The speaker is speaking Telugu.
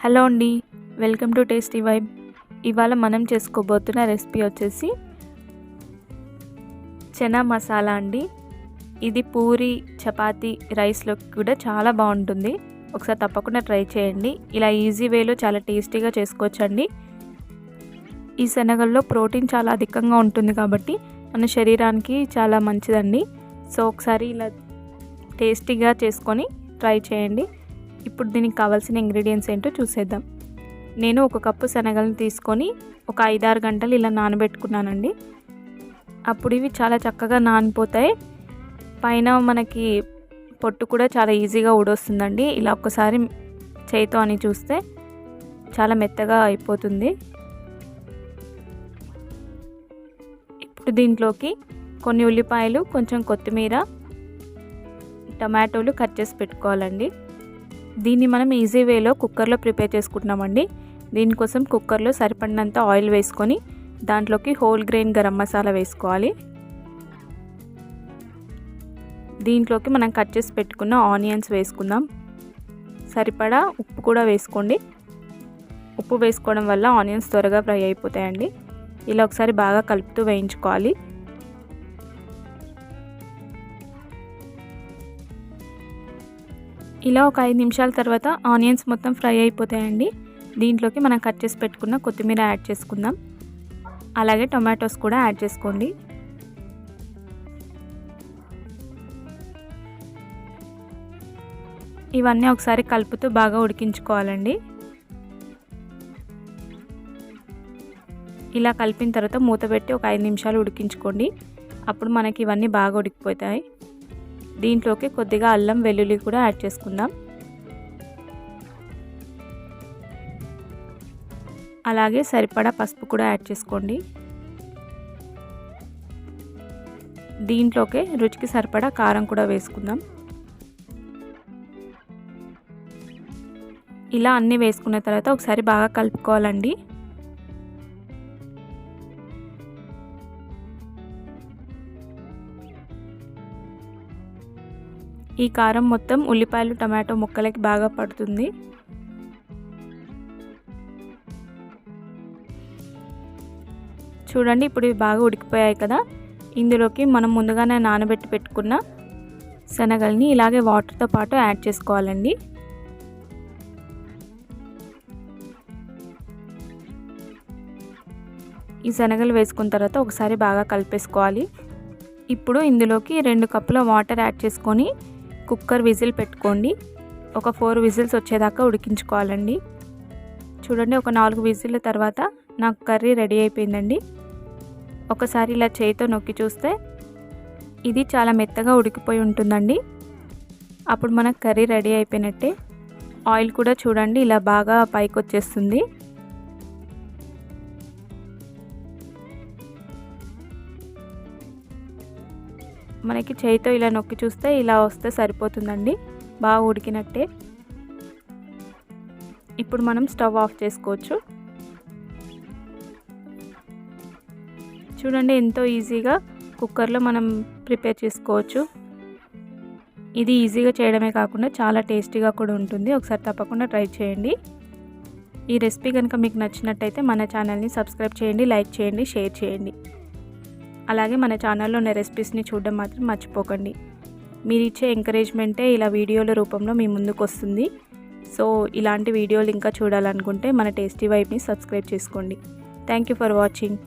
హలో అండి, వెల్కమ్ టు టేస్టీ వైబ్. ఇవాళ మనం చేసుకోబోతున్న రెసిపీ వచ్చేసి చనా మసాలా అండి. ఇది పూరి, చపాతీ, రైస్లో కూడా చాలా బాగుంటుంది. ఒకసారి తప్పకుండా ట్రై చేయండి. ఇలా ఈజీ వేలో చాలా టేస్టీగా చేసుకోవచ్చండి. ఈ శనగల్లో ప్రోటీన్ చాలా అధికంగా ఉంటుంది కాబట్టి మన శరీరానికి చాలా మంచిదండి. సో ఒకసారి ఇలా టేస్టీగా చేసుకొని ట్రై చేయండి. ఇప్పుడు దీనికి కావాల్సిన ఇంగ్రీడియంట్స్ ఏంటో చూసేద్దాం. నేను 1 కప్పు శనగలను తీసుకొని ఒక 5-6 గంటలు ఇలా నానబెట్టుకున్నానండి. అప్పుడు ఇవి చాలా చక్కగా నానిపోతాయి. పైన మనకి పొట్టు కూడా చాలా ఈజీగా ఊడొస్తుందండి. ఇలా ఒక్కసారి చేయితో అని చూస్తే చాలా మెత్తగా అయిపోతుంది. ఇప్పుడు దీంట్లోకి కొన్ని ఉల్లిపాయలు, కొంచెం కొత్తిమీర, టమాటోలు కట్ చేసి పెట్టుకోవాలండి. దీన్ని మనం ఈజీ వేలో కుక్కర్లో ప్రిపేర్ చేసుకుంటున్నామండి. దీనికోసం కుక్కర్లో సరిపడినంత ఆయిల్ వేసుకొని దాంట్లోకి హోల్ గ్రెయిన్ గరం మసాలా వేసుకోవాలి. దీంట్లోకి మనం కట్ చేసి పెట్టుకున్న ఆనియన్స్ వేసుకుందాం. సరిపడా ఉప్పు కూడా వేసుకోండి. ఉప్పు వేసుకోవడం వల్ల ఆనియన్స్ త్వరగా ఫ్రై అయిపోతాయండి. ఇలా ఒకసారి బాగా కలుపుతూ వేయించుకోవాలి. ఇలా ఒక 5 నిమిషాల తర్వాత ఆనియన్స్ మొత్తం ఫ్రై అయిపోతాయండి. దీంట్లోకి మనం కట్ చేసి పెట్టుకున్న కొత్తిమీర యాడ్ చేసుకుందాం. అలాగే టొమాటోస్ కూడా యాడ్ చేసుకోండి. ఇవన్నీ ఒకసారి కలుపుతూ బాగా ఉడికించుకోవాలండి. ఇలా కలిపిన తర్వాత మూత పెట్టి ఒక 5 నిమిషాలు ఉడికించుకోండి. అప్పుడు మనకి ఇవన్నీ బాగా ఉడికిపోతాయి. దీంట్లోకి కొద్దిగా అల్లం వెల్లుల్లి కూడా యాడ్ చేసుకుందాం. అలాగే సరిపడా పసుపు కూడా యాడ్ చేసుకోండి. దీంట్లోకి రుచికి సరిపడా కారం కూడా వేసుకుందాం. ఇలా అన్నీ వేసుకున్న తర్వాత ఒకసారి బాగా కలుపుకోవాలండి. ఈ కారం మొత్తం ఉల్లిపాయలు, టమాటో ముక్కలకి బాగా పడుతుంది. చూడండి, ఇప్పుడు ఇవి బాగా ఉడికిపోయాయి కదా. ఇందులోకి మనం ముందుగానే నానబెట్టి పెట్టుకున్న శనగల్ని ఇలాగే వాటర్తో పాటు యాడ్ చేసుకోవాలండి. ఈ శనగలు వేసుకున్న తర్వాత ఒకసారి బాగా కలిపేసుకోవాలి. ఇప్పుడు ఇందులోకి 2 కప్పుల వాటర్ యాడ్ చేసుకొని కుక్కర్ విజిల్ పెట్టుకోండి. ఒక 4 విజిల్స్ వచ్చేదాకా ఉడికించుకోవాలండి. చూడండి, ఒక 4 విజిల్ల తర్వాత నాకు కర్రీ రెడీ అయిపోయిందండి. ఒకసారి ఇలా చేయితో నొక్కి చూస్తే ఇది చాలా మెత్తగా ఉడికిపోయి ఉంటుందండి. అప్పుడు మనకు కర్రీ రెడీ అయిపోయినట్టే. ఆయిల్ కూడా చూడండి ఇలా బాగా పైకి వచ్చేస్తుంది. మనకి చేయితో ఇలా నొక్కి చూస్తే ఇలా వస్తే సరిపోతుందండి. బాగా ఉడికినట్టే. ఇప్పుడు మనం స్టవ్ ఆఫ్ చేసుకోవచ్చు. చూడండి, ఎంతో ఈజీగా కుక్కర్లో మనం ప్రిపేర్ చేసుకోవచ్చు. ఇది ఈజీగా చేయడమే కాకుండా చాలా టేస్టీగా కూడా ఉంటుంది. ఒకసారి తప్పకుండా ట్రై చేయండి. ఈ రెసిపీ కనుక మీకు నచ్చినట్టయితే మన ఛానల్ని సబ్స్క్రైబ్ చేయండి, లైక్ చేయండి, షేర్ చేయండి. అలాగే మన ఛానల్లో ఉన్న రెసిపీస్ని చూడడం మాత్రం మర్చిపోకండి. మీరు ఇచ్చే ఎంకరేజ్మెంటే ఇలా వీడియోల రూపంలో మీ ముందుకు వస్తుంది. సో ఇలాంటి వీడియోలు ఇంకా చూడాలనుకుంటే మన టేస్టీ వైబ్ని సబ్స్క్రైబ్ చేసుకోండి. Thank you for watching.